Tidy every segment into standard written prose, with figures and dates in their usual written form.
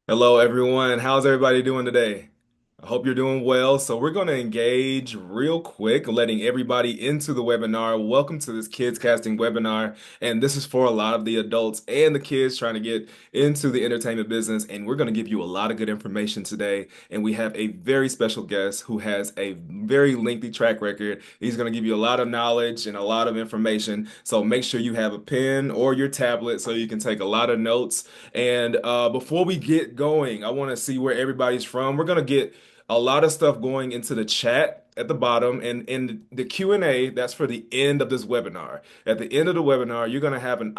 Hello, everyone. How's everybody doing today? I hope you're doing well. So, we're going to engage real quick, letting everybody into the webinar. Welcome to this Kids Casting webinar. And this is for a lot of the adults and the kids trying to get into the entertainment business. And we're going to give you a lot of good information today. And we have a very special guest who has a very lengthy track record. He's going to give you a lot of knowledge and a lot of information. So, make sure you have a pen or your tablet so you can take a lot of notes. And before we get going, I want to see where everybody's from. We're gonna get a lot of stuff going into the chat at the bottom, and in the Q&A, that's for the end of this webinar. At the end of the webinar, you're gonna have an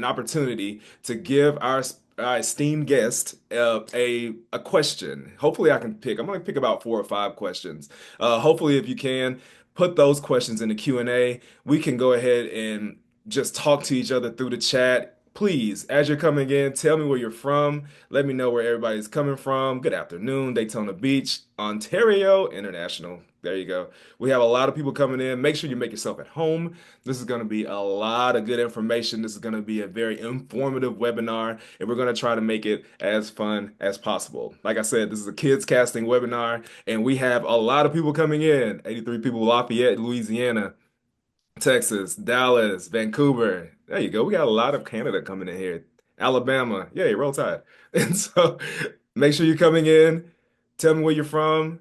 opportunity to give our esteemed guest a question. Hopefully, I can pick. I'm gonna pick about 4 or 5 questions. Hopefully, if you can put those questions in the Q&A, we can go ahead and just talk to each other through the chat. Please, as you're coming in, tell me where you're from. Let me know where everybody's coming from. Good afternoon, Daytona Beach, Ontario International. There you go. We have a lot of people coming in. Make sure you make yourself at home. This is going to be a lot of good information. This is going to be a very informative webinar, and we're going to try to make it as fun as possible. Like I said, this is a kids casting webinar, and we have a lot of people coming in. 83 people, Lafayette, Louisiana. Texas, Dallas, Vancouver. There you go. We got a lot of Canada coming in here. Alabama. Yay, roll tide. And so make sure you're coming in. Tell me where you're from.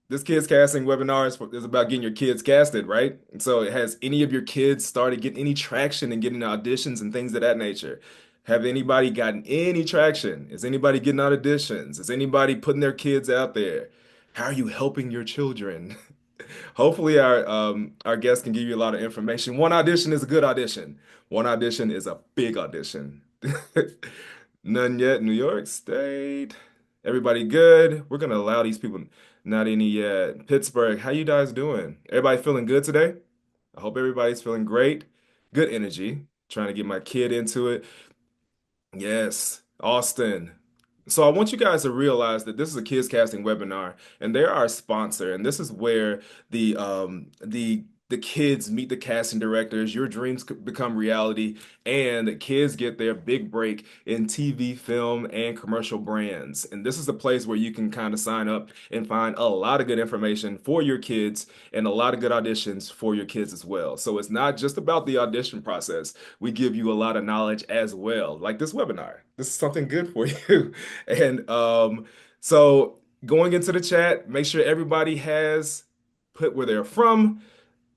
This kids casting webinar is about getting your kids casted, right? And so has any of your kids started getting any traction and getting auditions and things of that nature? Have anybody gotten any traction? Is anybody getting auditions? Is anybody putting their kids out there? How are you helping your children? Hopefully our guest can give you a lot of information. One audition is a good audition. One audition is a big audition. None yet, New York State. Everybody good? We're gonna allow these people. Not any yet. Pittsburgh, how you guys doing? Everybody feeling good today? I hope everybody's feeling great. Good energy. Trying to get my kid into it. Yes, Austin. So I want you guys to realize that this is a kids casting webinar, and they're our sponsor, and this is where the kids meet the casting directors. Your dreams could become reality, and the kids get their big break in TV, film, and commercial brands. And this is the place where you can kind of sign up and find a lot of good information for your kids and a lot of good auditions for your kids as well. So it's not just about the audition process. We give you a lot of knowledge as well, like this webinar. This is something good for you. And so going into the chat, make sure everybody has put where they're from,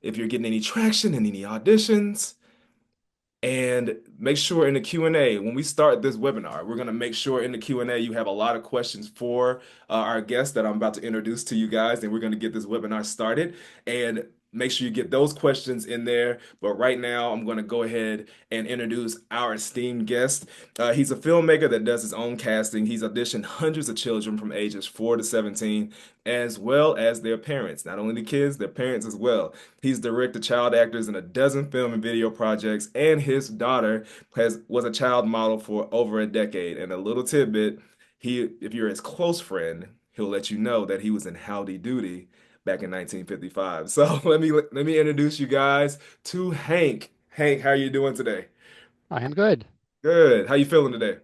if you're getting any traction and any auditions. And make sure in the Q&A, when we start this webinar, we're going to make sure in the Q&A you have a lot of questions for our guests that I'm about to introduce to you guys, and we're going to get this webinar started. And make sure you get those questions in there. But right now, I'm going to go ahead and introduce our esteemed guest. He's a filmmaker that does his own casting. He's auditioned hundreds of children from ages 4 to 17, as well as their parents. Not only the kids, their parents as well. He's directed child actors in a dozen film and video projects, and his daughter was a child model for over a decade. And a little tidbit, if you're his close friend, he'll let you know that he was in Howdy Doody back in 1955. So let me introduce you guys to Hank. Hank, how are you doing today? I am good. Good. How you feeling today?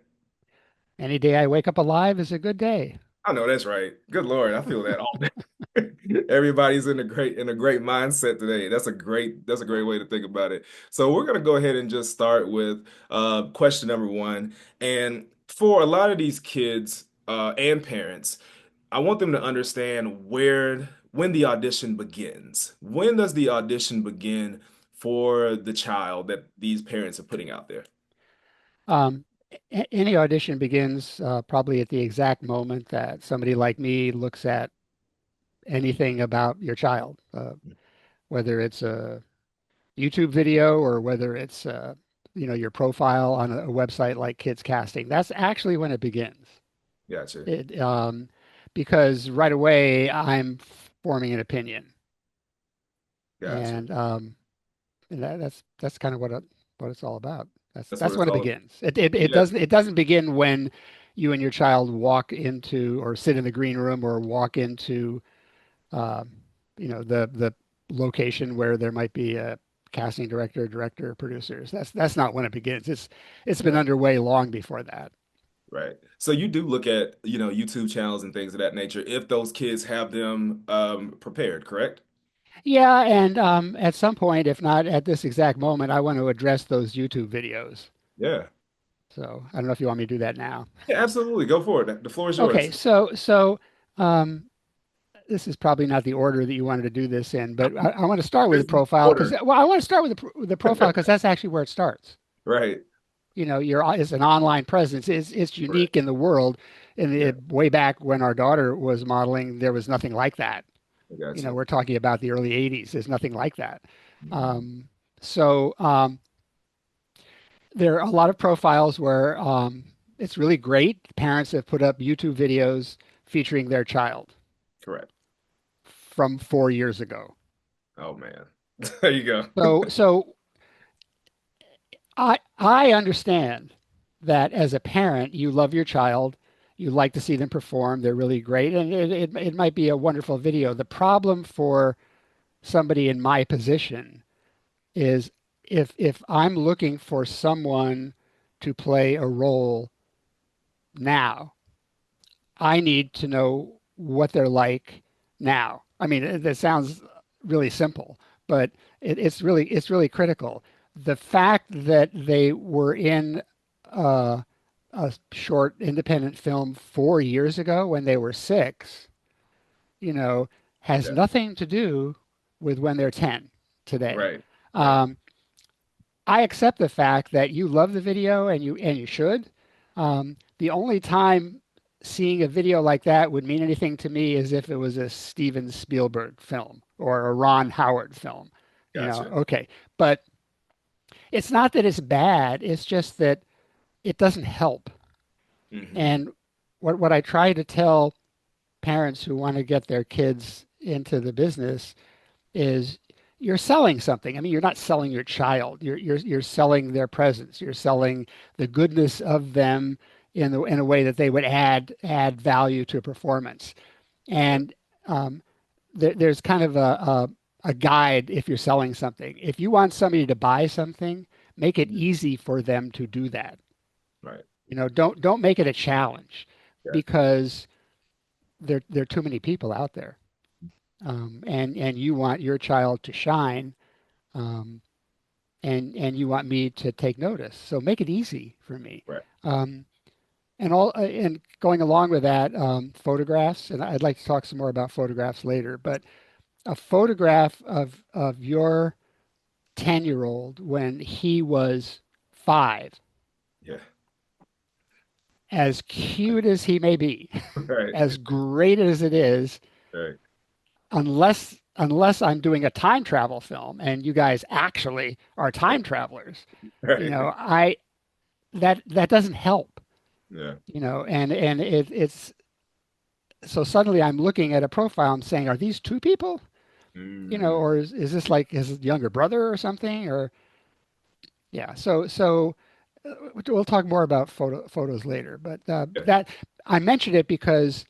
Any day I wake up alive is a good day. I know that's right. Good Lord, I feel that all day. Everybody's in a great mindset today. That's a great way to think about it. So we're gonna go ahead and just start with question number one. And for a lot of these kids and parents, I want them to understand when the audition begins. When does the audition begin for the child that these parents are putting out there? Um, any audition begins probably at the exact moment that somebody like me looks at anything about your child, whether it's a YouTube video or whether it's your profile on a website like Kids Casting. That's actually when it begins. Gotcha. It because right away I'm forming an opinion, Gotcha. and that's kind of what it's all about. That's That's what that's it's when it all. begins. It Yeah. doesn't begin when you and your child walk into or sit in the green room or walk into uh, the location where there might be a casting director, producers. That's not when it begins. It's been Yeah. underway long before that. Right. So you do look at, YouTube channels and things of that nature if those kids have them prepared, correct? Yeah, and at some point, if not at this exact moment, I want to address those YouTube videos. Yeah. So I don't know if you want me to do that now. Yeah, absolutely. Go for it. The floor is Okay, yours. so um, this is probably not the order that you wanted to do this in, but I want to start with the This is profile because order. well, I want to start with the profile because that's actually where it starts. Right. You know, your it's an online presence. It's Correct. unique in the world. In Yeah, way back when our daughter was modeling, there was nothing like that. I got You know, you. we're talking about the early '80s. There's nothing like that. Mhm. Um, so there are a lot of profiles where it's really great. Parents have put up YouTube videos featuring their child Correct. from 4 years ago. Oh man. There you go. So I understand that as a parent, you love your child, you like to see them perform. They're really great, and it might be a wonderful video. The problem for somebody in my position is if I'm looking for someone to play a role now, I need to know what they're like now. I mean, that sounds really simple, but it's really critical. The fact that they were in uh, a short independent film 4 years ago when they were six, you know, has Yeah. nothing to do with when they're 10 today. Right. Right. Um, I accept the fact that you love the video and you should. The only time seeing a video like that would mean anything to me is if it was a Steven Spielberg film or a Ron Howard film. You know, Gotcha. okay. But it's not that it's bad, it's just that it doesn't help. Hmm. And what I try to tell parents who want to get their kids into the business is you're selling something. I mean, you're not selling your child. You're selling their presence. You're selling the goodness of them in a way that they would add value to a performance. Right. And there's kind of a guide if you're selling something. If you want somebody to buy something, make it Mhm. easy for them to do that. Right. You know, don't make it a challenge Yeah. because there are too many people out there. And you want your child to shine, um, and you want me to take notice. So make it easy for me. Right. Um, and going along with that, photographs, and I'd like to talk some more about photographs later, but a photograph of your 10-year-old when he was 5, Yeah. as cute as he may be, Right. as great as it is, Right. unless I'm doing a time travel film and you guys actually are time travelers, you Right. know, I that doesn't help, Yeah. you know, and it's so suddenly I'm looking at a profile, I'm saying, are these two people? You know, Hmm. or is this like his younger brother or something? Or yeah, we'll talk more about photos later, but Yeah. that I mentioned it because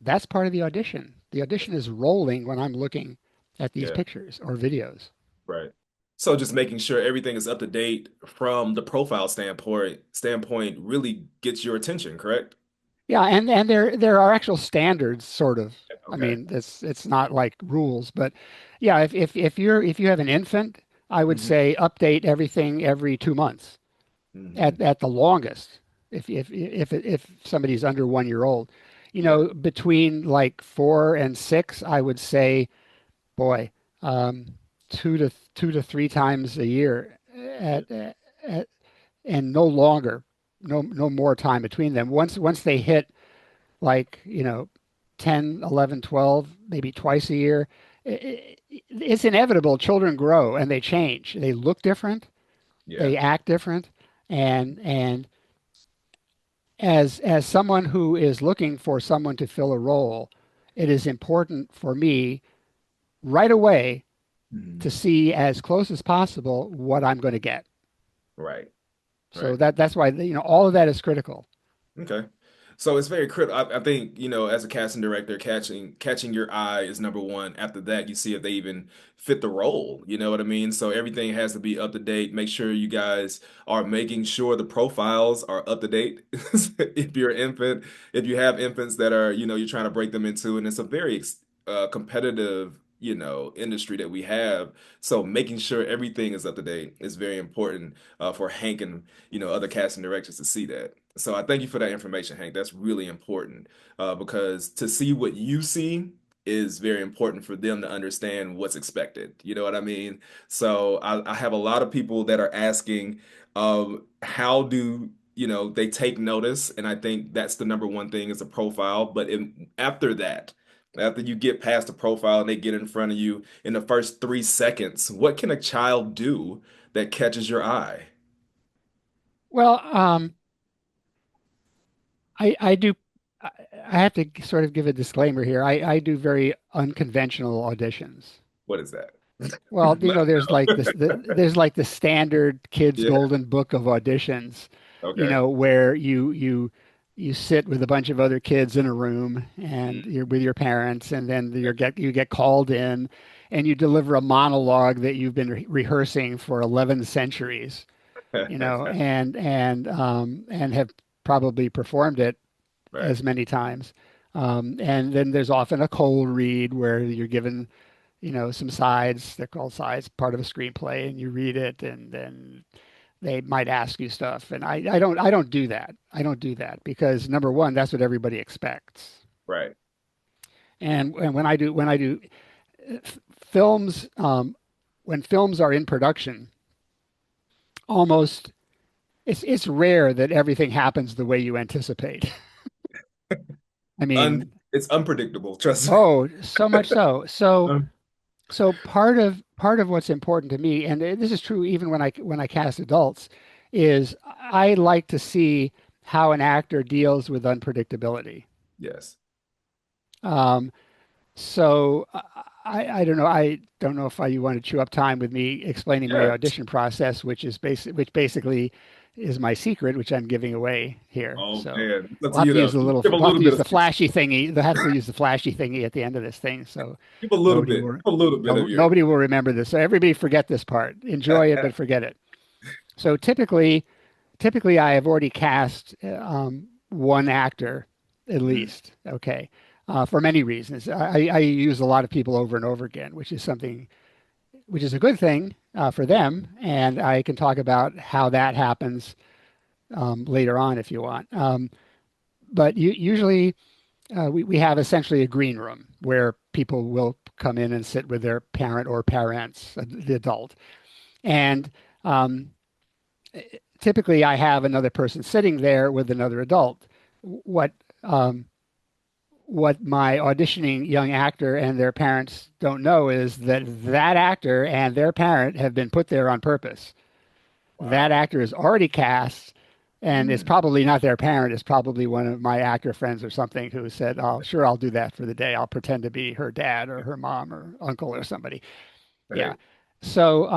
that's part of the audition. The audition is rolling when I'm looking at these Yeah. pictures or videos. Right. So just making sure everything is up to date from the profile standpoint really gets your attention, correct? Yeah, and there are actual standards, sort of. I Okay. mean, it's not like rules, but yeah, if you have an infant, I would Hmm. say update everything every 2 months Hmm. at the longest. If somebody's under 1 year old, you Yeah. know, between like 4 and 6, I would say, boy, um, 2 to 3 times a year Yeah. at and no longer, no more time between them. Once they hit like, you know, 10, 11, 12, maybe twice a year, it's inevitable. Children grow and they change. They look different, Yeah. they act different, and as someone who is looking for someone to fill a role, it is important for me right away to Hmm. see as close as possible what I'm going to get. Right. So Right. that's why, you know, all of that is critical. Okay. So it's very critical. I think, as a casting director, catching your eye is number one. After that, you see if they even fit the role. You know what I mean? So everything has to be up to date. Make sure you guys are making sure the profiles are up to date. If you're an infant, if you have infants that are, you're trying to break them into, and it's a very competitive, industry that we have. So making sure everything is up to date is very important for Hank and, other casting directors to see that. So I thank you for that information, Hank. That's really important because to see what you see is very important for them to understand what's expected. You know what I mean? So I have a lot of people that are asking, how do they take notice? And I think that's the number one thing is a profile. But after that, after you get past the profile and they get in front of you in the first 3 seconds, what can a child do that catches your eye? Well, I do. I I have to sort of give a disclaimer here. I do very unconventional auditions. What is that? Well, Let us there's like know. there's like the standard kids' Yeah. golden book of auditions, Okay. where you sit with a bunch of other kids in a room and you're with your parents, and then you get called in, and you deliver a monologue that you've been rehearsing for 11 centuries, and have probably performed it Right. as many times. And then there's often a cold read where you're given, some sides. They're called sides, part of a screenplay, and you read it, and then they might ask you stuff. And I don't do that. I don't do that because number one, that's what everybody expects. Right. And when I do films, when films are in production, almost it's rare that everything happens the way you anticipate. I mean, It's unpredictable, trust oh, so much so. me. So part of what's important to me, and this is true even when I cast adults, is I like to see how an actor deals with unpredictability. Yes. Um, so I don't know. I don't know if you want to chew up time with me explaining my Yeah. audition process, which basically is my secret, which I'm giving away here. Oh So man. It's up to you though. Give a we'll have little to bit use of the flashy thingy. They'll have to use the flashy thingy at the end of this thing. So give a little nobody bit. will Give a little bit of your nobody will remember this. So everybody forget this part. Enjoy it, but forget it. So typically I have already cast one actor at Mhm. least. Okay, for many reasons. I use a lot of people over and over again, which is a good thing for Yeah. them, and I can talk about how that happens later on if you want. But usually we have essentially a green room where people will come in and sit with their parent or parents, the adult, and um, typically I have another person sitting there with another adult. What um, what my auditioning young actor and their parents don't know is that that actor and their parent have been put there on purpose. That Wow. actor is already cast, and it's Mm. probably not their parent. It's probably one of my actor friends or something who said, "Oh, sure, I'll do that for the day. I'll pretend to be her dad or her mom or uncle or somebody." Yeah. Hey. So,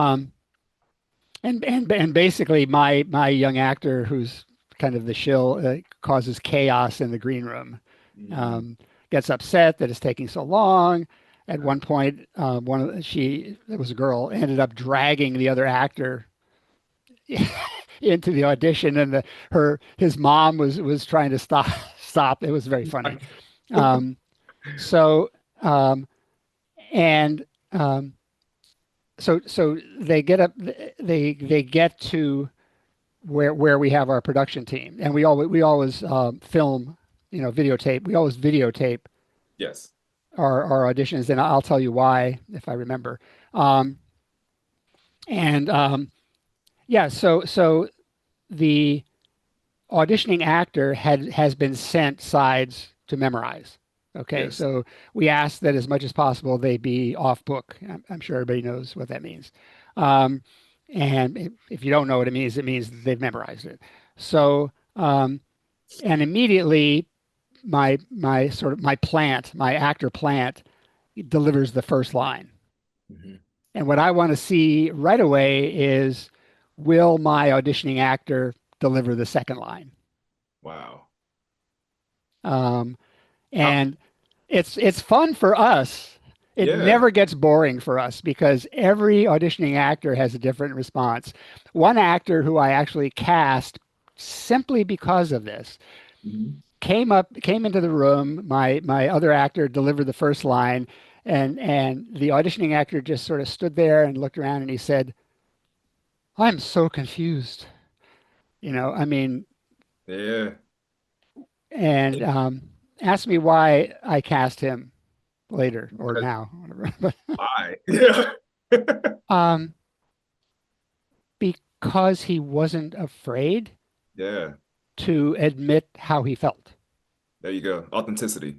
and basically, my young actor, who's kind of the shill, causes chaos in the green room. Mhm. Um, Gets upset that it's taking so long. At one point, one of she it was a girl ended up dragging the other actor into the audition, and his mom was trying to stop. It was very funny. Um, so um, and so they get up. They get to where we have our production team, and we always film, videotape. We always videotape Yes. our auditions, and I'll tell you why if I remember. Um, and yeah, so the auditioning actor has been sent sides to memorize. Okay, Yes. so we ask that as much as possible they be off book. I'm sure everybody knows what that means. Um, and if you don't know what it means they've memorized it. So, and immediately my actor plant delivers the first line. Mhm. And what I want to see right away is, will my auditioning actor deliver the second line? Wow. Um, How? and it's fun for us. It Yeah. never gets boring for us because every auditioning actor has a different response. One actor who I actually cast simply because of this Mhm. came into the room. My other actor delivered the first line, and the auditioning actor just sort of stood there and looked around and he said, "I'm so confused." I mean, Yeah. and asked me why I cast him later or Because now, whatever. I. Yeah. Um, because he wasn't afraid Yeah. to admit how he felt. There you go. Authenticity.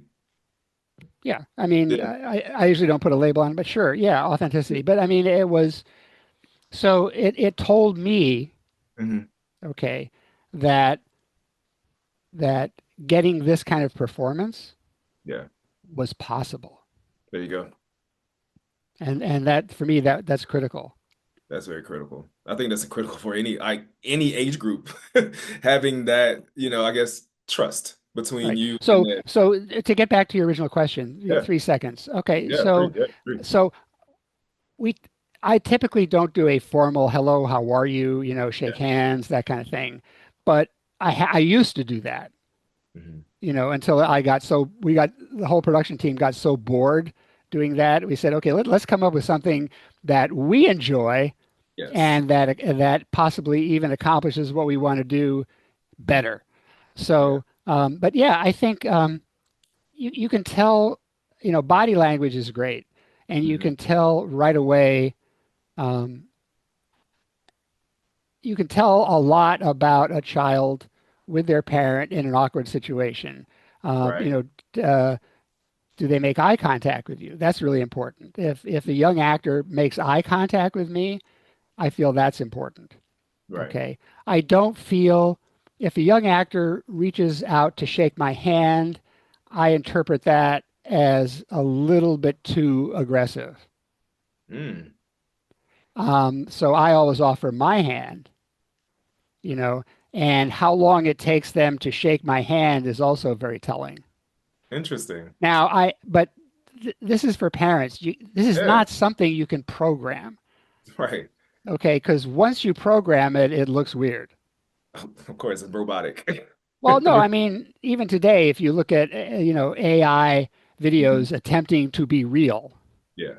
Yeah, I mean, Yeah. I usually don't put a label on it, but sure, yeah, authenticity. But I mean, it was so it told me, Hmm. okay, that that getting this kind of performance Yeah. was possible, There you go. and that for me that's critical. That's very critical. I think that's critical for any age group having that, I guess trust between Right. you and So that. so to get back to your original question, Yeah. 3 seconds. Okay, Yeah. Three. Yeah. Three. so we I typically don't do a formal hello, how are you, Yeah. shake hands, that kind of thing. But I used to do that, Hmm. until I got so we got the whole production team got so bored doing that. We said, okay, let's come up with something that we enjoy Yes. and that possibly even accomplishes what we want to do better. Yeah. But yeah, I think you can tell, body language is great, and you Hmm. can tell right away. Um, you can tell a lot about a child with their parent in an awkward situation. Um, you Right. know, do they make eye contact with you? That's really important. If a young actor makes eye contact with me, I feel that's important. Right. Okay. I don't feel if a young actor reaches out to shake my hand, I interpret that as a little bit too aggressive. Mm. So I always offer my hand, you know, and how long it takes them to shake my hand is also very telling. Interesting. But this is for parents. This is Yeah. not something you can program, Right. okay? Because once you program it, it looks weird. Of course, it's robotic. Well, no, I mean, even today, if you look at, AI Mhm. videos attempting to be real, Yeah.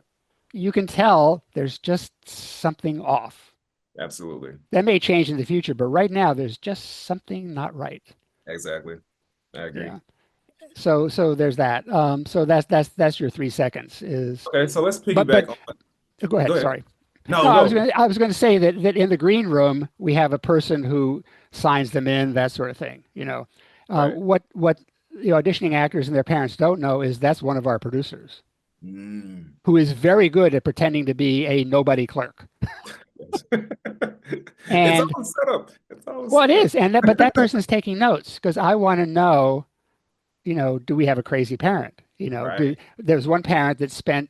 you can tell there's just something off. Absolutely. That may change in the future, but right now, there's just something not right. Exactly. I agree. Yeah. So there's that. So that's your 3 seconds is, Okay, so let's but piggyback on. go Go ahead. ahead. Sorry. No, No, go. I was going to say that in the green room we have a person who signs them in, that sort of thing. Right. What the auditioning actors and their parents don't know is that's one of our producers Mm. who is very good at pretending to be a nobody clerk. Yes. It's And all set up. It's all well, it set up. is, but that person's taking notes because I want to know, do we have a crazy parent? Right. There's one parent that spent,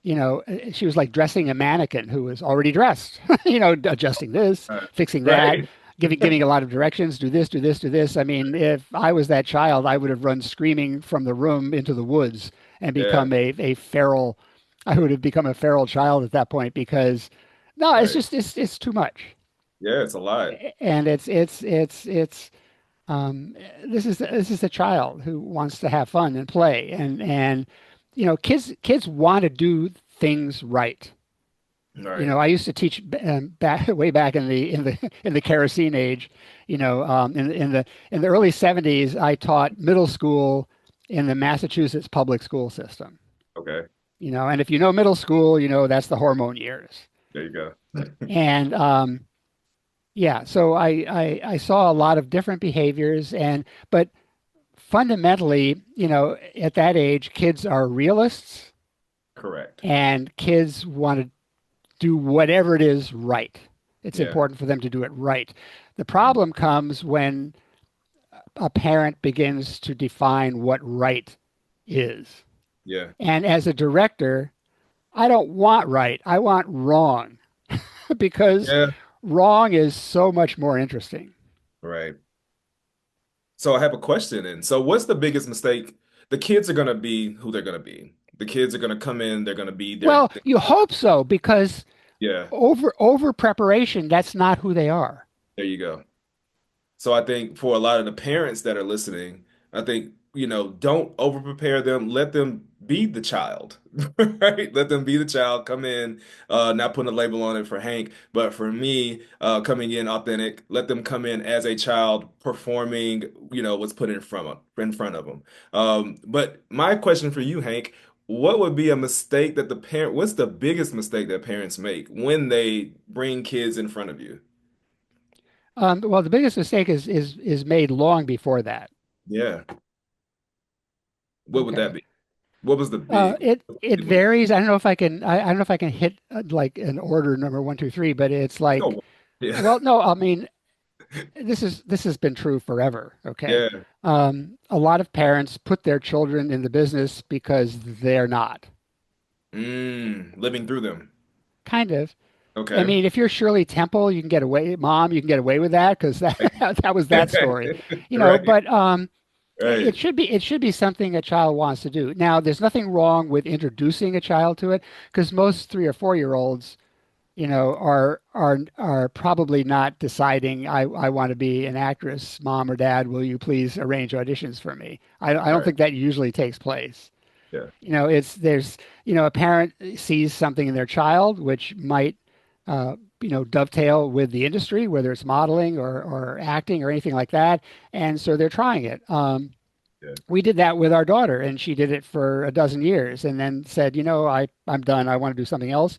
she was like dressing a mannequin who was already dressed, adjusting this, fixing that, Right. giving a lot of directions, do this, do this, do this. I mean, if I was that child, I would have run screaming from the room into the woods and Yeah. become a feral. I would have become a feral child at that point because no, it's Right. just it's too much. Yeah, it's a lot. And it's um, this is a child who wants to have fun and play, and kids want to do things right. Right. I used to teach back way back in the kerosene age. In the early '70s, I taught middle school in the Massachusetts public school system. Okay. And if you know middle school, that's the hormone years. There you go. And yeah, so I saw a lot of different behaviors, but fundamentally, at that age, kids are realists Correct. and kids want to do whatever it is right. It's Yeah. important for them to do it right. The problem comes when a parent begins to define what right is. Yeah. And as a director, I don't want right, I want wrong because Yeah. wrong is so much more interesting. Right. So I have a question. And so what's the biggest mistake? The kids are going to be who they're going to be. The kids are going to come in, they're going to be Well, you hope so because yeah, over preparation, that's not who they are. there you go. So I think for a lot of the parents that are listening, I think, don't over prepare them. Let them be the child, right? Let them be the child, come in, not putting a label on it for Hank, but for me, coming in authentic. Let them come in as a child performing, what's put in front of them. But my question for you, Hank, what would be a mistake that what's the biggest mistake that parents make when they bring kids in front of you? Well, the biggest mistake is made long before that. Yeah. What would that Okay. be? What was the big? It varies. I don't know if I can. I don't know if I can hit like an order number one, two, three. But it's like, Oh, yeah, well, no. I mean, this has been true forever. Okay. yeah. A lot of parents put their children in the business because they're not. Living through them. Kind of. I Okay. mean, if you're Shirley Temple, you can get away, Mom, you can get away with that because that that was that story, you know. Right, But right. it should be something a child wants to do. Now, there's nothing wrong with introducing a child to it because most 3 or 4 year olds, you know, are probably not deciding I want to be an actress. Mom or Dad, will you please arrange auditions for me? I don't Right. think that usually takes place. Yeah. You know, it's there's you know a parent sees something in their child which might dovetail with the industry, whether it's modeling or acting or anything like that, and so they're trying it. Yeah. We did that with our daughter, and she did it for a dozen years, and then said, I'm done. I want to do something else,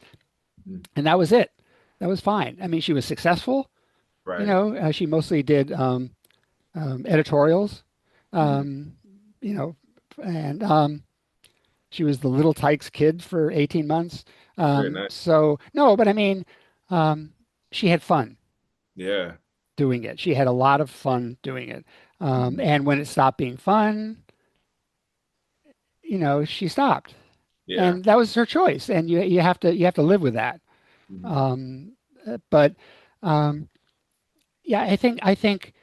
Mm. and that was it. That was fine. I mean, she was successful. Right. She mostly did editorials, Hmm. um, you know, and she was the little Tykes kid for 18 months. Very nice. So no, but I mean, um, she had fun Yeah. doing it. She had a lot of fun doing it. Hmm. And when it stopped being fun, she stopped, Yeah. and that was her choice. And you have to live with that. Hmm. Um, but um, yeah, I think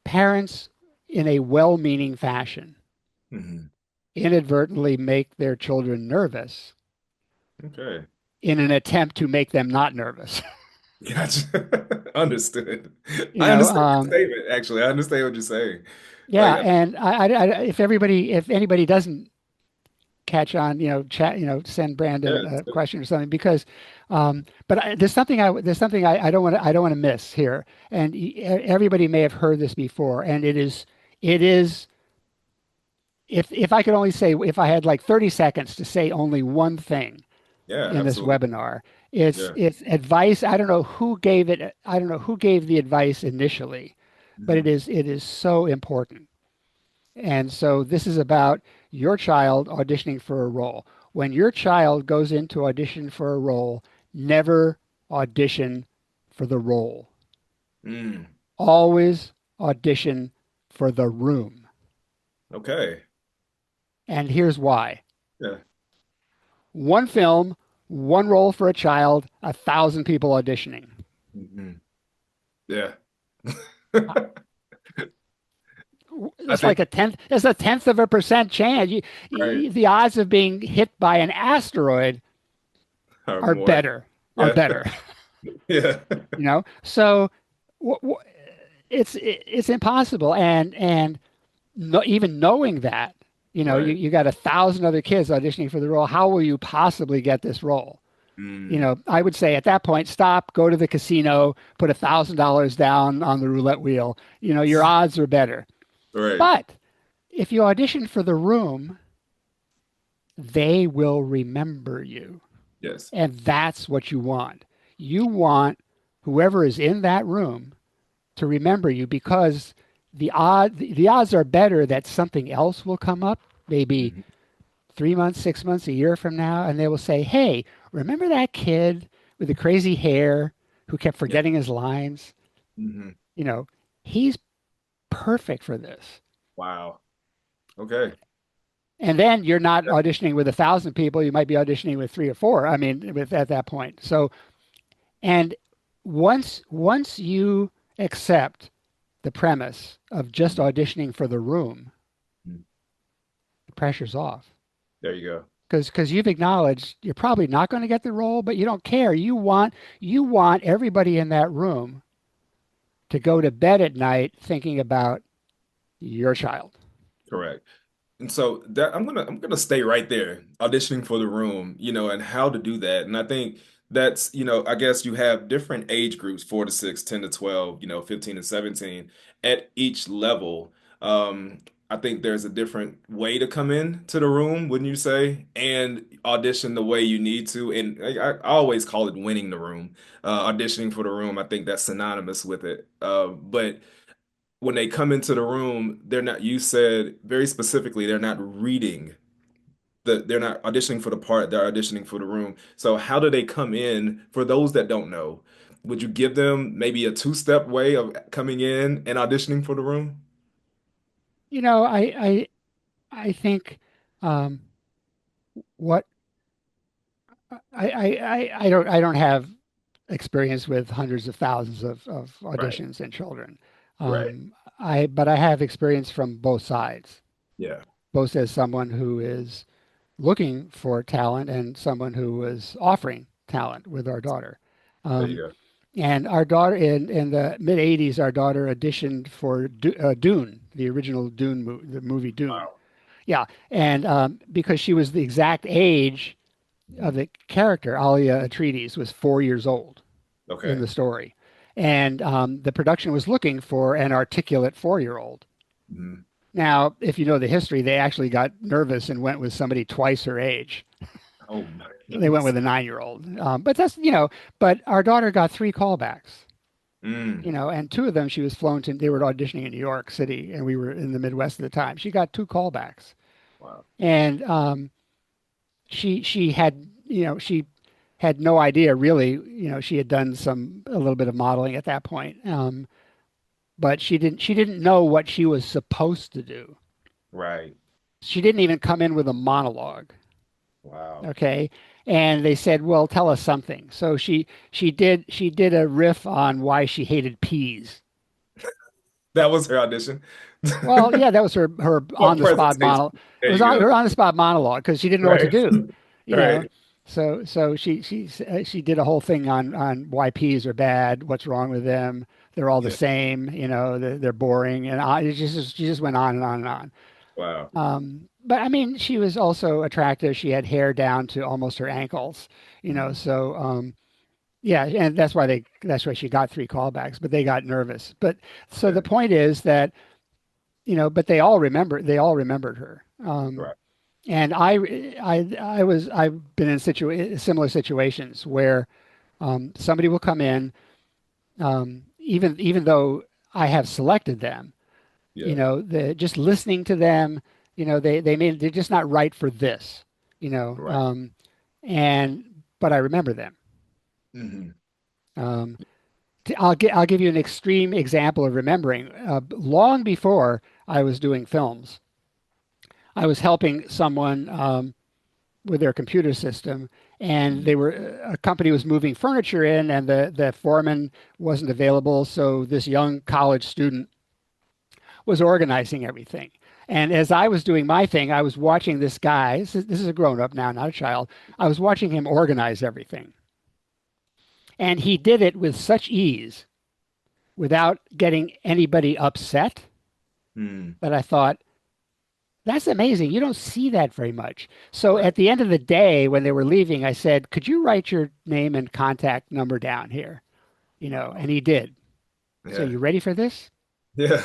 parents, in a well-meaning fashion, Hmm. inadvertently make their children nervous Okay. in an attempt to make them not nervous. Gotcha. Understood. You I know, understand your statement, actually. I understand what you're saying. yeah, Like, and if anybody doesn't catch on, chat, send yeah, Brandon a question or something because, but there's something I don't want to miss here, and everybody may have heard this before, and it is if I could only say if I had like 30 seconds to say only one thing yeah, in this absolutely. webinar, Yeah. it's advice. I don't know who gave it. I don't know who gave the advice initially, but Hmm. it is so important. And so this is about your child auditioning for a role. When your child goes in to audition for a role, never audition for the role. Mm. Always audition for the room. Okay. And here's why. Yeah. One film, one role for a child, 1,000 people auditioning. Hmm. Yeah. I It's think, like a tenth. It's a tenth of a percent chance. right. The odds of being hit by an asteroid Or are more. better. Are Yeah. better. Yeah. So it's impossible. And no, even knowing that, Right. you got 1,000 other kids auditioning for the role. How will you possibly get this role? Mm. I would say at that point, stop, go to the casino, put $1,000 down on the roulette wheel. Your odds are better. Right. But if you audition for the room, they will remember you. Yes. And that's what you want. You want whoever is in that room to remember you because the odds are better that something else will come up, maybe Hmm. 3 months, 6 months, a year from now, and they will say, "Hey, remember that kid with the crazy hair who kept Yeah. forgetting his lines? Hmm. You know, he's perfect for this." Wow. Okay. And then you're not auditioning with 1,000 people; you might be auditioning with three or four. I mean, with at that point. So, and once you accept the premise of just Mhm. auditioning for the room, Mhm. the pressure's off. There you go. Because you've acknowledged you're probably not going to get the role, but you don't care. You want everybody in that room to go to bed at night thinking about your child. Correct. And so that I'm gonna stay right there, auditioning for the room, and how to do that. And I think that's, I guess you have different age groups, 4 to 6, 10 to 12, 15 to 17, at each level. Um, I think there's a different way to come in to the room, wouldn't you say? And audition the way you need to. And I always call it winning the room. Auditioning for the room, I think that's synonymous with it. But when they come into the room, they're not, you said very specifically, they're not reading they're not auditioning for the part, they're auditioning for the room. So how do they come in for those that don't know? Would you give them maybe a two-step way of coming in and auditioning for the room? You know, I think um, what I don't have experience with hundreds of thousands of Right, auditions and children. right. But I have experience from both sides, Yeah, both as someone who is looking for talent and someone who was offering talent with our daughter. there you Um, go. and our daughter in the mid '80s, our daughter auditioned for Dune, the original the movie Dune. Wow. Yeah, and because she was the exact age of Mhm. the character, Alia Atreides was 4 years old in Okay. the story. And the production was looking for an articulate 4-year-old. Mhm. Now, if you know the history, they actually got nervous and went with somebody twice her age. Oh my They went goodness. with a 9-year-old. But but our daughter got three callbacks, Mm. and two of them she was flown to, they were auditioning in New York City, and we were in the Midwest at the time. She got two callbacks. Wow. And she had, she had no idea really. She had done a little bit of modeling at that point, but she didn't know what she was supposed to do. Right. She didn't even come in with a monologue. Wow. Okay, and they said, "Well, tell us something." So she did a riff on why she hated peas. That was her audition. Well, yeah, that was her Or on the spot presentation. monologue. There It was you go. her on the spot monologue because she didn't know what to Right. do, you know. Right. So she did a whole thing on why peas are bad, what's wrong with them. They're all the Yeah. same, they're boring, and she just went on and on and on. Wow. But I mean, she was also attractive. She had hair down to almost her ankles, Mhm. So yeah, and that's why she got three callbacks, but they got nervous. But so the Okay. point is that but they all remembered her. Right. And I've been in similar situations where somebody will come in, even though I have selected them, Yeah. just listening to them, they're just not right for this, you know, Right. um, but I remember them. Hmm. Um, I'll give you an extreme example of remembering. Long before I was doing films, I was helping someone with their computer system, and Hmm. they were a company was moving furniture in, and the foreman wasn't available, so this young college student was organizing everything. And as I was doing my thing, I was watching this guy. This is a grown up now, not a child. I was watching him organize everything. And he did it with such ease without getting anybody upset Hmm. that I thought, that's amazing. You don't see that very much. So Right. at the end of the day, when they were leaving, I said, could you write your name and contact number down here? Wow. And he did. So Yeah. you ready for this? Yeah.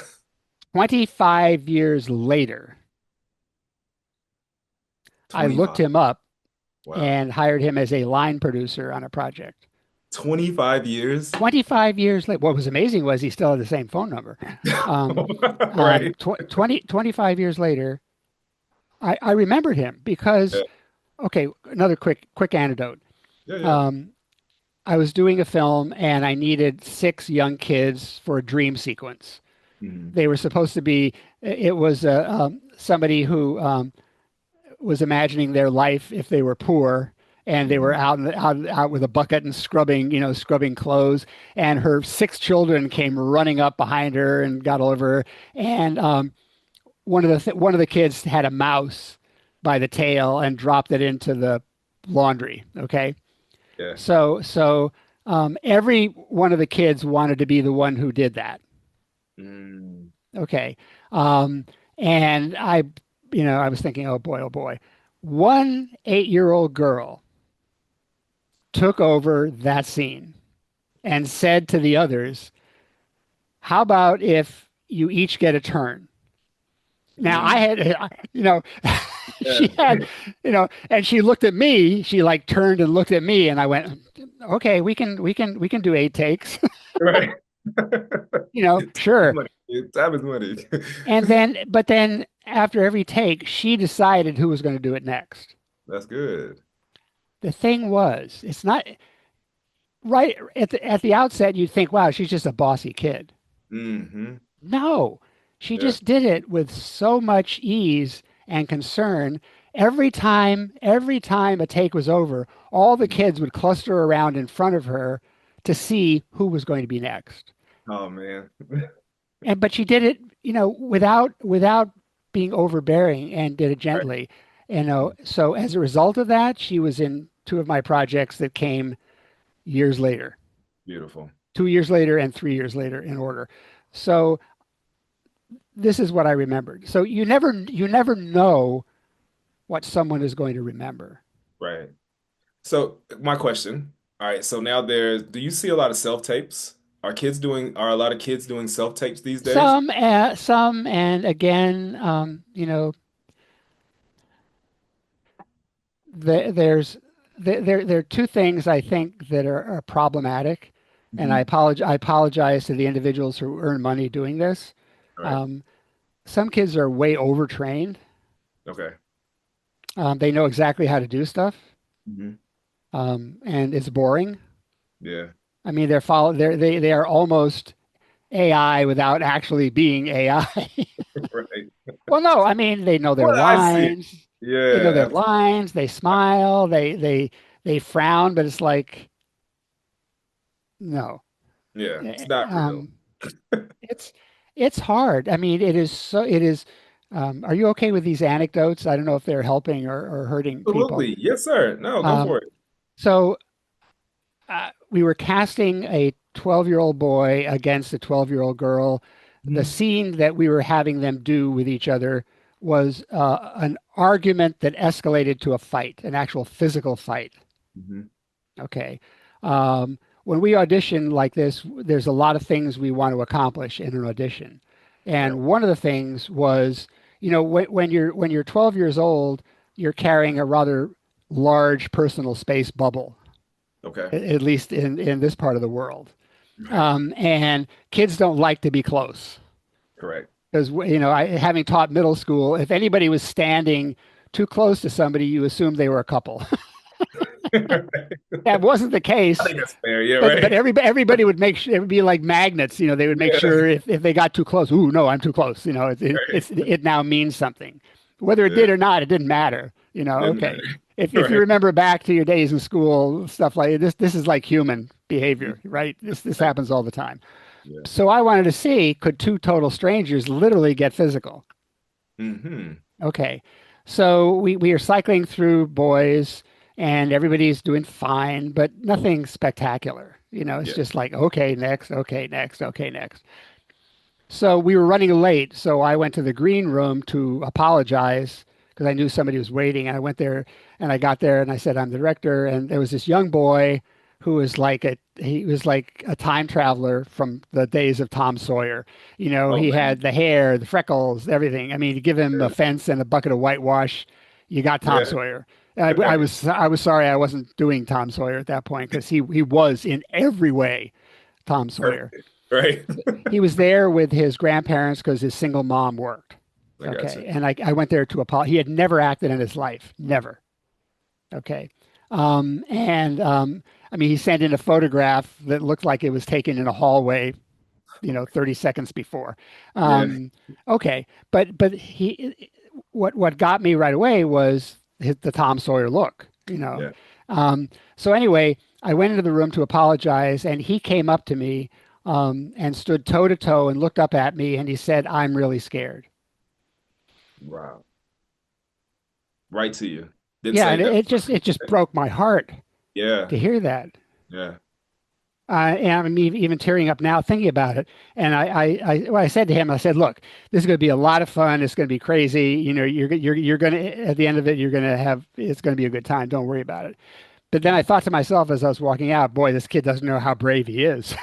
25 years later, I looked 25. him up Wow. and hired him as a line producer on a project. 25 years? 25 years later, what was amazing was he still had the same phone number. Um, Right. 25 years later, I remembered him Yeah. because, okay, another quick anecdote. Yeah. Yeah. Um, I was doing a film and I needed six young kids for a dream sequence. Hmm. They were supposed to be, it was somebody who was imagining their life if they were poor and they were Hmm. out with a bucket and scrubbing, scrubbing clothes. And her six children came running up behind her and got over her. And one of the kids had a mouse by the tail and dropped it into the laundry. Okay, Yeah. every one of the kids wanted to be the one who did that. Mm. Okay, um, and I was thinking, oh boy, one 8-year old girl took over that scene and said to the others, "How about if you each get a turn?" Now I Mm. had, you know, she Yeah. had, and she looked at me. She like turned and looked at me, and I went, "Okay, we can do 8 takes." Right. Time is Sure. money. Time is money. But then after every take, she decided who was going to do it next. That's good. The thing was, it's not right at the outset. You'd think, "Wow, she's just a bossy kid." Hmm. No, she Yeah. just did it with so much ease and concern. Every time a take was over, all the kids would cluster around in front of her to see who was going to be next. Oh man. But she did it, without being overbearing and did it Right. gently. So as a result of that, she was in two of my projects that came years later, Beautiful. 2 years later and 3 years later in order. So this is what I remembered. So you never know what someone is going to remember. Right. So my question, all right, so now do you see a lot of self-tapes? Are a lot of kids doing self-tapes these days? Some, and again, there's there are two things I think that are problematic, and Hmm. I apologize to the individuals who earn money doing this. All right. Um, some kids are way overtrained. Okay. They know exactly how to do stuff, Hmm. and it's boring. Yeah. I mean, they are almost AI without actually being AI. Right. Well, no, I mean they know their What I see. lines. They know Yeah. their lines. They smile. They frown, but it's like no. Yeah. It's Eh, not real. Um, it's it's hard. I mean, it is. Are you okay with these anecdotes? I don't know if they're helping or hurting people. Absolutely. Yes, sir. No, go Um, for it. so we were casting a 12-year-old boy against a 12-year-old girl. The Hmm. scene that we were having them do with each other was an argument that escalated to a fight, an actual physical fight. Hmm. Okay. When we audition like this, there's a lot of things we want to accomplish in an audition. Right. And one of the things was, when you're 12 years old, you're carrying a rather large personal space bubble, Okay. at least in this part of the world. Right. And kids don't like to be close Correct. because, having taught middle school, if anybody was standing too close to somebody, you assumed they were a couple. That wasn't the I case. think that's fair. Yeah, But right. everybody would make sure it would be like magnets. They would make Yeah. sure if they got too close. Ooh, no, I'm too close. Right. It now means something, whether it Yeah. did or not. It didn't matter. Didn't Okay. matter. If you Right. remember back to your days in school, stuff like this, this is like human behavior, Mhm. right? This Right. happens all the time. Yeah. So I wanted to see, could two total strangers literally get physical? Hmm. Okay. So we are cycling through boys and everybody's doing fine, but nothing spectacular. It's Yeah. just like, okay, next, okay, next, okay, next. So we were running late. So I went to the green room to apologize because I knew somebody was waiting. And I went there and I got there and I said, I'm the director. And there was this young boy who was he was like a time traveler from the days of Tom Sawyer. Oh He man. had the hair, the freckles, everything. I mean, you give him a Yeah. fence and a bucket of whitewash, you got Tom Yeah. Sawyer. I was sorry I wasn't doing Tom Sawyer at that point because he was in every way Tom Sawyer. Perfect. Right. He was there with his grandparents because his single mom worked. I got Okay. you. And I went there to apologize. He had never acted in his life, never. Okay. And I mean, he sent in a photograph that looked like it was taken in a hallway, 30 seconds before. Yeah. Okay. But what got me right away was the Tom Sawyer look. Yeah. So anyway, I went into the room to apologize, and he came up to me and stood toe to toe and looked up at me, and he said, "I'm really scared." Wow. Right to you. Didn't Yeah, say and that. it just broke my heart Yeah. to hear that. Yeah. And I'm even tearing up now thinking about it. And well, I said to him, I said, "Look, this is going to be a lot of fun. It's going to be crazy. You know, you're going to at the end of it, you're going to have it's going to be a good time. Don't worry about it." But then I thought to myself as I was walking out, boy, this kid doesn't know how brave he is.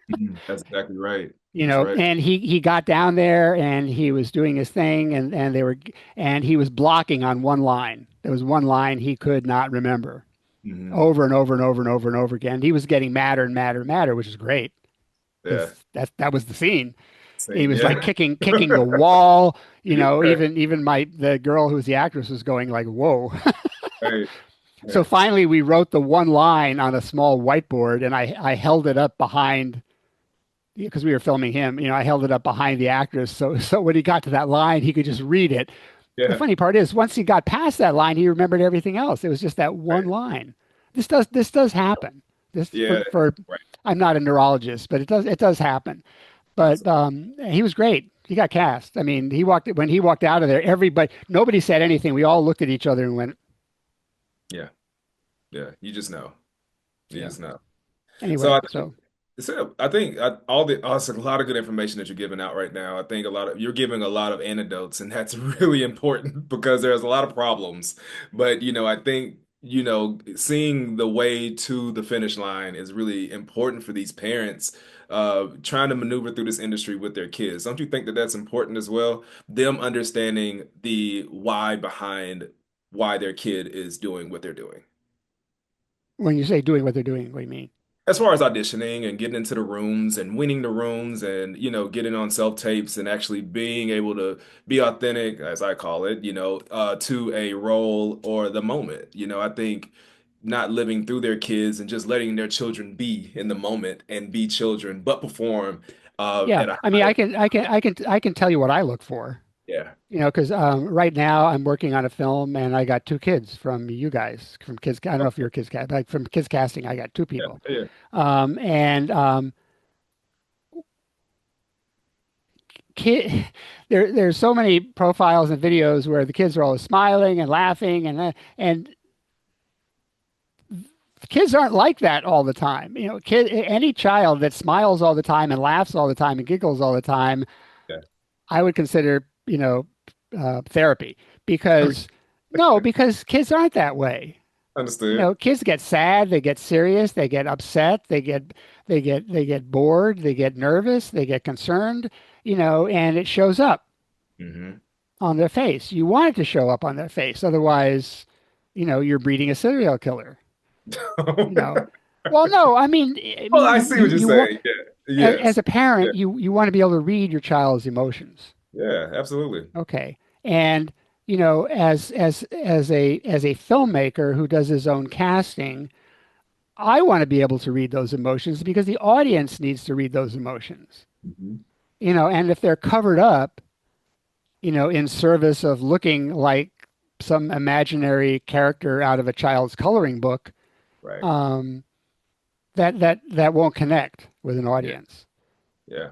Mhm. That's exactly right. You That's know, right. and he got down there and he was doing his thing and he was blocking on one line. There was one line he could not remember Hmm. over and over and over and over and over again. He was getting madder and madder and madder, which is great Yeah. because that was the scene. He Same. was like Yeah. kicking the wall, you know, Yeah. even the girl who's the actress was going like, "Whoa." Right. So Right. finally we wrote the one line on a small whiteboard and I held it up behind because we were filming him, you know, I held it up behind the actress. So when he got to that line, he could just read it. The Yeah. funny part is once he got past that line, he remembered everything else. It was just that one Right. line. This does happen. This Yeah. for Right. I'm not a neurologist, but it does happen. But Absolutely. he was great. He got cast. I mean, he walked out of there, nobody said anything. We all looked at each other and went, Yeah. Yeah. You just know. You yeah. just know. So Anyway, I think so all the also a lot of good information that you're giving out right now. I think you're giving a lot of anecdotes, and that's really important because there's a lot of problems. But I think seeing the way to the finish line is really important for these parents trying to maneuver through this industry with their kids. Don't you think that that's important as well? Them understanding the why behind why their kid is doing what they're doing. when you say doing what they're doing, what do you mean? As far as auditioning and getting into the rooms and winning the rooms and getting on self tapes and actually being able to be authentic, as I call it, to a role or the moment. I think not living through their kids and just letting their children be in the moment and be children, but perform Yeah, at a I mean, high. I can tell you what I look for. Yeah. You know, because right now I'm working on a film and I got two kids from you guys, from kids. I don't know if you're kids cast, but from kids casting, I got two Yeah. people. Yeah. And kid, there's so many profiles and videos where the kids are always smiling and laughing, and kids aren't like that all the time. You know, any child that smiles all the time and laughs all the time and giggles all the time, Yeah. I would consider, therapy because no, because kids aren't that way. You Understood. know, kids get sad, they get serious, they get upset, they get bored, they get nervous, they get concerned, and it shows up Hmm. on their face. You want it to show up on their face. Otherwise, you're breeding a serial killer, you know. Well, no, I mean, Well, I see you what you're you want saying. Yeah. as Yes. a parent, Yeah. you want to be able to read your child's emotions. Yeah. Absolutely. Okay. And as a filmmaker who does his own casting, I want to be able to read those emotions because the audience needs to read those emotions. Hmm. And if they're covered up, in service of looking like some imaginary character out of a child's coloring book, Right. um, that won't connect with an Yeah. audience. Yeah.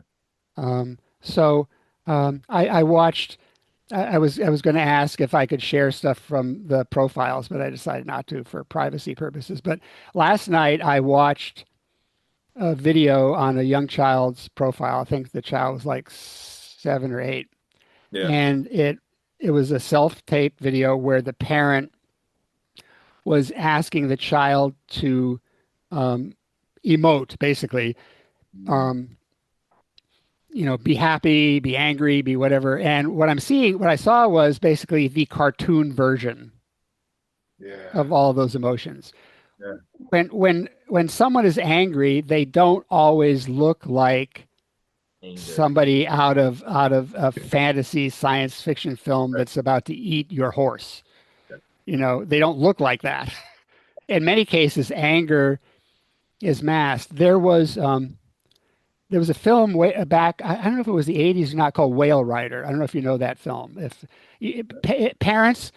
So I watched. I was going to ask if I could share stuff from the profiles, but I decided not to for privacy purposes. But last night I watched a video on a young child's profile. I think the child was like 7 or 8, Yeah. and it was a self-tape video where the parent was asking the child to um, emote, basically. Mm. Um, be happy, be angry, be whatever. And what I saw was basically the cartoon version Yeah. of all of those emotions. Yeah. When someone is angry, they don't always look like Anger. somebody out of a fantasy science fiction film Right. that's about to eat your horse. Yeah. They don't look like that. In many cases, anger is masked. There was a film way back. I don't know if it was the '80s or not, called Whale Rider. I don't know if you know that film. If parents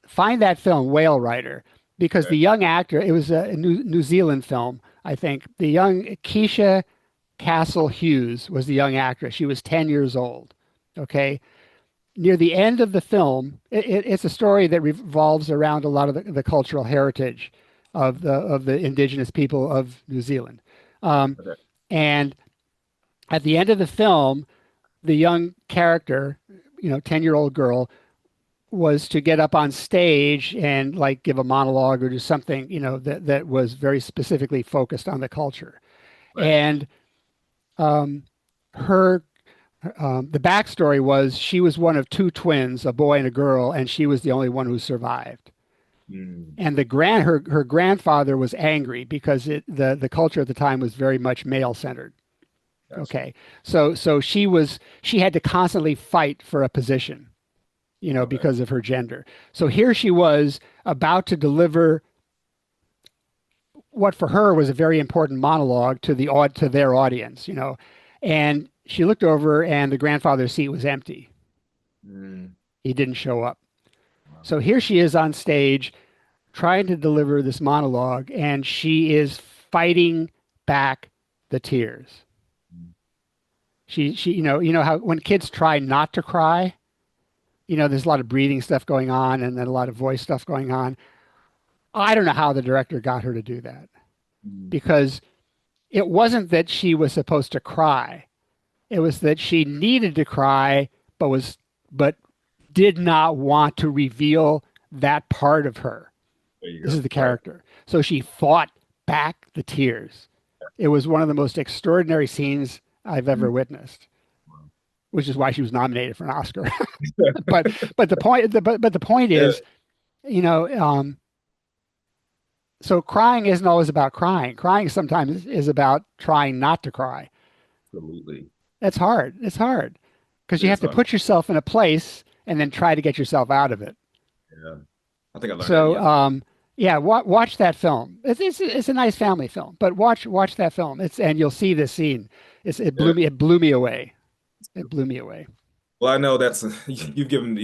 find that film, Whale Rider, because Okay. the young actor, it was a New Zealand film, I think. The young Keisha Castle Hughes was the young actress. She was 10 years old. Okay. Near the end of the film, it's a story that revolves around a lot of the cultural heritage of the indigenous people of New Zealand. Um, Okay. and at the end of the film, the young character, 10-year-old girl, was to get up on stage and like give a monologue or do something, that was very specifically focused on the culture. Right. And um, her the backstory was she was one of two twins, a boy and a girl, and she was the only one who survived. Mm, And her grandfather was angry because the culture at the time was very much male centered. gotcha. Okay, so she had to constantly fight for a position, Okay. because of her gender. So here she was about to deliver what for her was a very important monologue to their audience, and she looked over and the grandfather's seat was empty. Mm, He didn't show up. wow. So here she is on stage trying to deliver this monologue, and she is fighting back the tears. Mm, She, how when kids try not to cry, there's a lot of breathing stuff going on and then a lot of voice stuff going on. I don't know how the director got her to do that mm, because it wasn't that she was supposed to cry. It was that she needed to cry, but did not want to reveal that part of her. there you This go. is the Right. character. So she fought back the tears. It was one of the most extraordinary scenes I've Mm, ever witnessed, wow. which is why she was nominated for an Oscar. but the point Yeah, is, you know, um, so crying isn't always about crying. Crying sometimes is about trying not to cry. absolutely. That's hard. It's hard because It you is have to hard. put yourself in a place and then try to get yourself out of it. Yeah. I think I learned that So, yesterday. yeah, watch that film. It's a nice family film, but watch that film. And you'll see this scene. Yeah. It blew me away. It blew me away. Well, I know that's you've given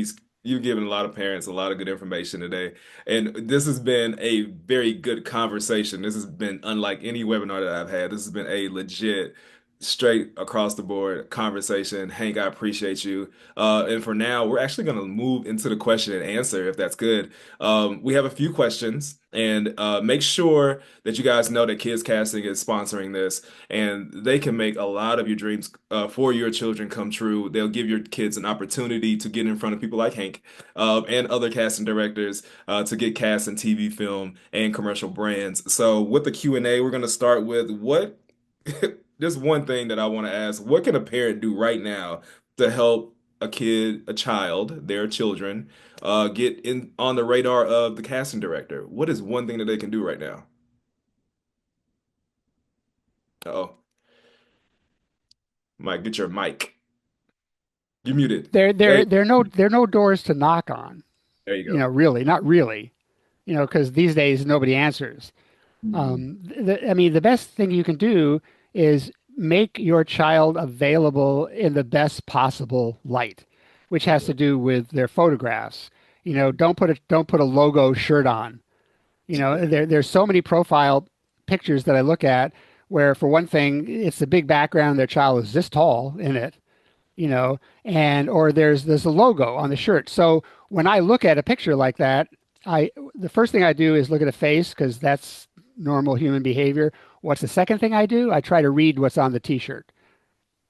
a lot of parents a lot of good information today, and this has been a very good conversation. This has been unlike any webinar that I've had. This has been a legit, straight across the board conversation. Hank, I appreciate you. And for now, we're actually going to move into the question and answer, if that's good. We have a few questions, and make sure that you guys know that Kids Casting is sponsoring this and they can make a lot of your dreams for your children come true. They'll give your kids an opportunity to get in front of people like Hank and other casting directors to get cast in TV, film, and commercial brands. So with the Q&A, we're going to start with what there's one thing that I want to ask. What can a parent do right now to help a kid, a child, their children, get in on the radar of the casting director? What is one thing that they can do right now? Uh-oh. Mike, get your mic. You muted. There you, There are no doors to knock on. there you go. Really, not really. Because these days nobody answers. Mm, I mean, the best thing you can do is make your child available in the best possible light, which has to do with their photographs. Don't put a logo shirt on. There's so many profile pictures that I look at where, for one thing, it's the big background. Their child is this tall in it, and or there's a logo on the shirt. So when I look at a picture like that, I the first thing I do is look at a face because that's normal human behavior. What's the second thing I do? I try to read what's on the t-shirt.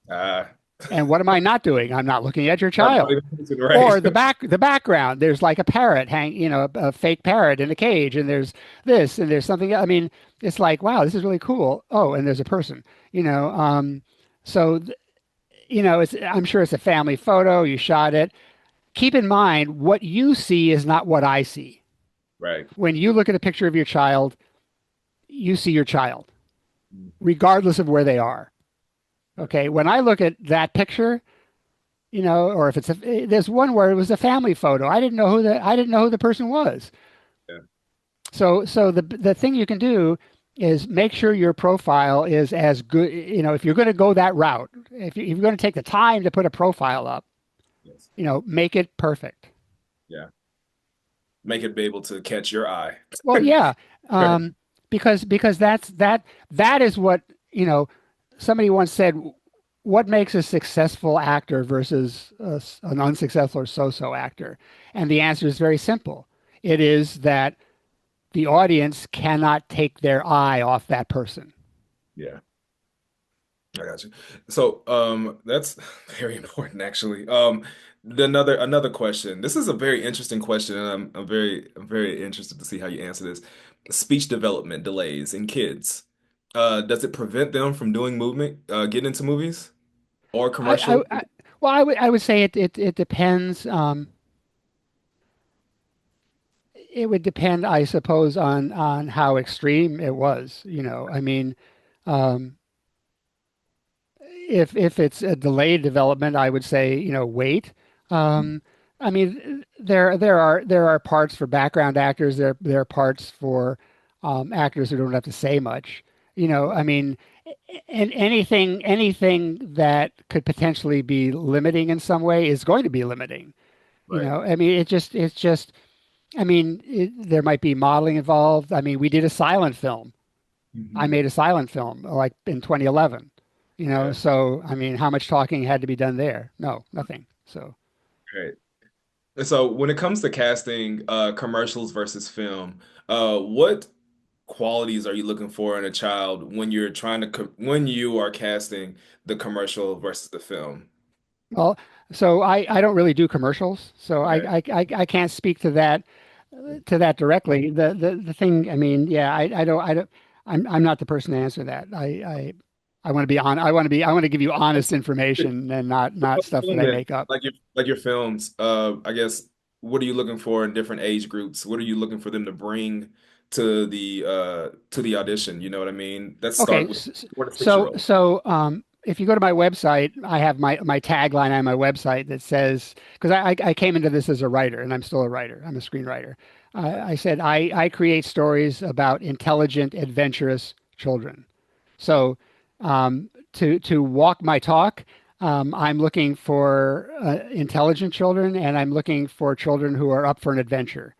uh, And what am I not doing? I'm not looking at your not child. even posted right. Or the background, there's like a parrot a fake parrot in a cage, and there's this, and there's something. I mean, it's like, wow, this is really cool. Oh, and there's a person, you know. So I'm sure it's a family photo. You shot it. Keep in mind, what you see is not what I see. Right. When you look at a picture of your child, you see your child, regardless of where they are. Yeah. Okay. When I look at that picture, or if there's one where it was a family photo. I didn't know who the person was. Yeah. So the thing you can do is make sure your profile is as good. If you're going to go that route, if you're going to take the time to put a profile up, Yes. make it perfect. Yeah. Make it be able to catch your eye. Well, yeah, Right. um, because that is what, you know, somebody once said, what makes a successful actor versus an unsuccessful or so-so actor? And the answer is very simple. It is that the audience cannot take their eye off that person. Yeah. I got you. So, that's very important actually. Another question. This is a very interesting question, and I'm very interested to see how you answer this. Speech development delays in kids. Does it prevent them from doing movement, getting into movies or commercials? I well, I would say it depends. It would depend, I suppose, on how extreme it was. I mean, um, if it's a delayed development, I would say, wait. Um, I mean, there are parts for background actors. There are parts for actors who don't have to say much. I mean, and anything that could potentially be limiting in some way is going to be limiting. Right. I mean, it's just. I mean, there might be modeling involved. I mean, we did a silent film. I Hmm. made a silent film like in 2011, Okay. so I mean, how much talking had to be done there? No, nothing. So, Great. And so when it comes to casting commercials versus film, what qualities are you looking for in a child when you're trying to when you are casting the commercial versus the film? well, so I don't really do commercials, so Okay. I can't speak to that directly. The thing, I mean, yeah, I don't, I'm not the person to answer that. I want to be on, I want to give you honest information and not stuff that I Then, make up. like your films, I guess what are you looking for in different age groups? What are you looking for them to bring to the audition? You know what I mean? Let's start Okay, with 4 to 6 year so old. if you go to my website, I have my tagline on my website that says, because I came into this as a writer and I'm still a writer. I'm a screenwriter. I said I create stories about intelligent, adventurous children. So to walk my talk, I'm looking for intelligent children and I'm looking for children who are up for an adventure.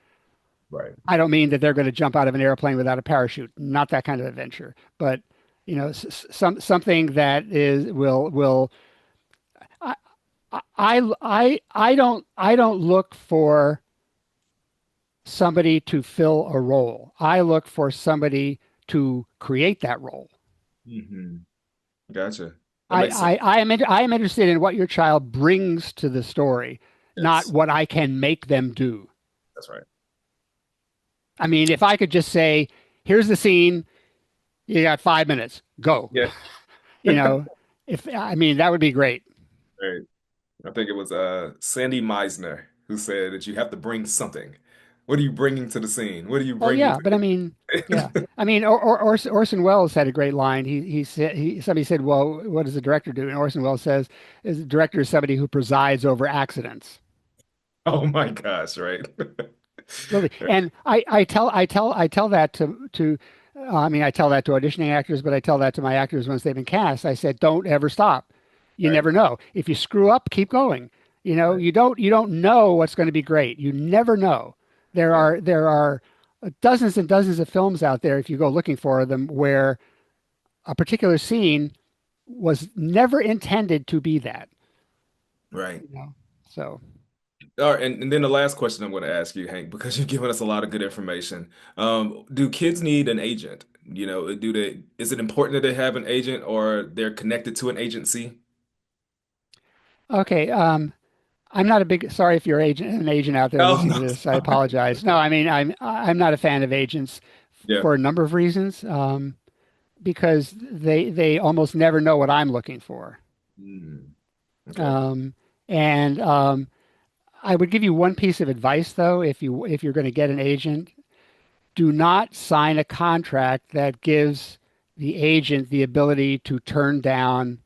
Right. I don't mean that they're going to jump out of an airplane without a parachute, not that kind of adventure, but something that is will I I don't look for somebody to fill a role. I look for somebody to create that role. Hmm. Gotcha. That makes sense. I am interested in what your child brings to the story, not Yes, what I can make them do. that's right. I mean, if I could just say, here's the scene, you got 5 minutes, go. Yeah. You know, if I mean that would be great. Right. I think it was Sandy Meisner who said that you have to bring something. What are you bringing to the scene? What are you Well, bringing yeah, to but I mean, yeah, the I mean, Orson Welles had a great line. He said somebody said, "Well, what does the director do?" And Orson Welles says, "Is the director is somebody who presides over accidents." Oh my gosh, right? Really, and I tell that to I mean, I tell that to auditioning actors, but I tell that to my actors once they've been cast. I said, "Don't ever stop. You Right, never know. If you screw up, keep going. right, You don't know what's going to be great. You never know. yeah, There are dozens and dozens of films out there if you go looking for them where a particular scene was never intended to be that. right. You know, so All right, and then the last question I'm going to ask you, Hank, because you've given us a lot of good information. Do kids need an agent? You know, is it important that they have an agent or they're connected to an agency? okay. I'm not a big sorry if you're an agent out there Oh, listening no, to this. I sorry. apologize. No, I mean I'm not a fan of agents Yeah. for a number of reasons. Because they almost never know what I'm looking for. Mm, okay. Um, and I would give you one piece of advice though, if you're going to get an agent, do not sign a contract that gives the agent the ability to turn down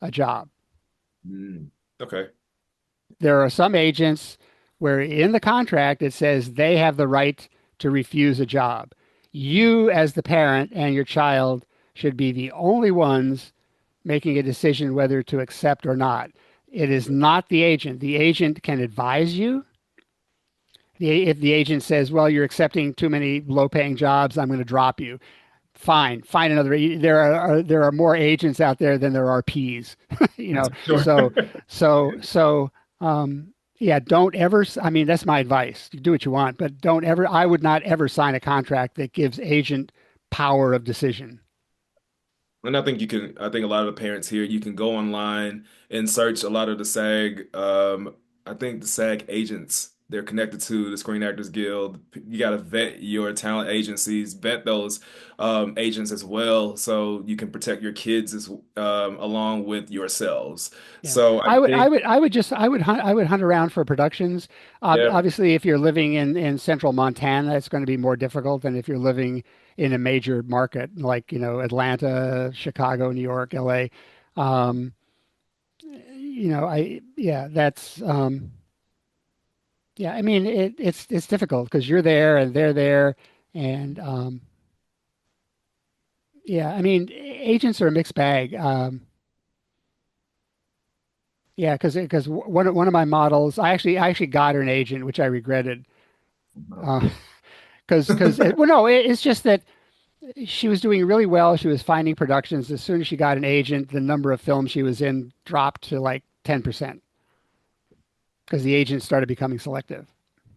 a job. Mm, okay. There are some agents where in the contract it says they have the right to refuse a job. You, as the parent and your child, should be the only ones making a decision whether to accept or not. It is not the agent. The agent can advise you, If the agent says, "Well, you're accepting too many low-paying jobs, I'm going to drop you." Fine, find another. There are more agents out there than there are P's, you know. Sure. So yeah, don't ever. I mean, that's my advice. You do what you want, but don't ever. I would not ever sign a contract that gives agent power of decision. And I think you can, I think a lot of the parents here, you can go online and search a lot of the SAG. I think the SAG agents, they're connected to the Screen Actors Guild. You got to vet your talent agencies, vet those agents as well, so you can protect your kids as along with yourselves. Yeah, So I think, I would hunt around for productions. yeah, Obviously, if you're living in central Montana, it's going to be more difficult than if you're living in a major market like, Atlanta, Chicago, New York, LA. Um, yeah, that's yeah. I mean, it's difficult because you're there and they're there, and yeah. I mean, agents are a mixed bag. Yeah, because one of my models, I actually got her an agent, which I regretted. Uh, because well, no, it's just that she was doing really well. She was finding productions. As soon as she got an agent, the number of films she was in dropped to like 10% because the agent started becoming selective.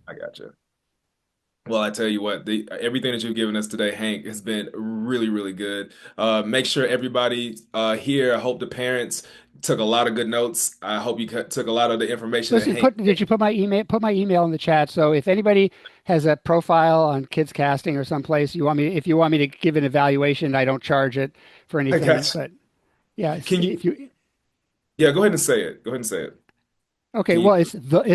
I got you. Well, I tell you what, everything that you've given us today, Hank, has been really, really good. Make sure everybody here, I hope the parents took a lot of good notes. I hope you took a lot of the information that Listen, Hank. did you put my email in the chat? So if anybody has a profile on Kids Casting or someplace if you want me to give an evaluation, I don't charge it for I anything. got But yeah, you. Can if you? you Yeah, go ahead and say it. Go ahead and say it. okay, Can you? well, it's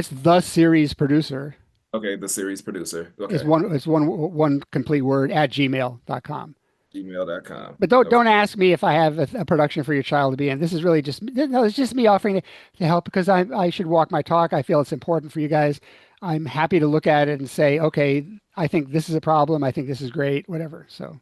the series producer Okay, the series producer. is Okay, one complete word at gmail.com. gmail.com. But Okay. don't ask me if I have a production for your child to be in. This is really just no, it's just me offering to help because I should walk my talk. I feel it's important for you guys. I'm happy to look at it and say, okay, I think this is a problem. I think this is great, whatever. So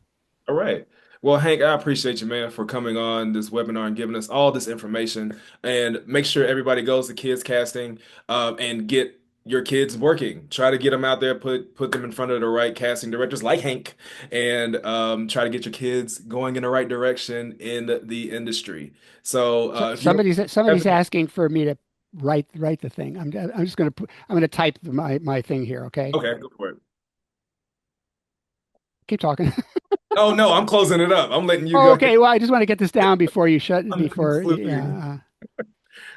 All right. Well, Hank, I appreciate you, man, for coming on this webinar and giving us all this information. And make sure everybody goes to Kids Casting and get your kids working. Try to get them out there, put them in front of the right casting directors like Hank, and try to get your kids going in the right direction in the industry. So if you somebody's asking for me to write the thing. I'm just gonna I'm gonna type my thing here. Okay, okay, go for it. keep talking. Oh no, I'm closing it up. I'm letting you Oh, go ahead. okay. Well, I just want to get this down before you shut I'm before concluding. yeah.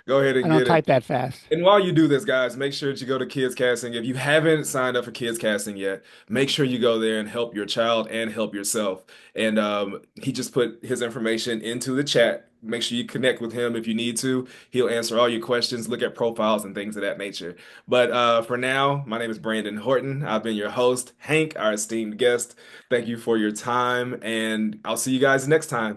Go ahead I and don't get it. type that fast. And while you do this, guys, make sure that you go to Kids Casting. If you haven't signed up for Kids Casting yet, make sure you go there and help your child and help yourself. And he just put his information into the chat. Make sure you connect with him if you need to. He'll answer all your questions, look at profiles and things of that nature. But for now, my name is Brandon Horton. I've been your host, Hank, our esteemed guest. Thank you for your time, and I'll see you guys next time.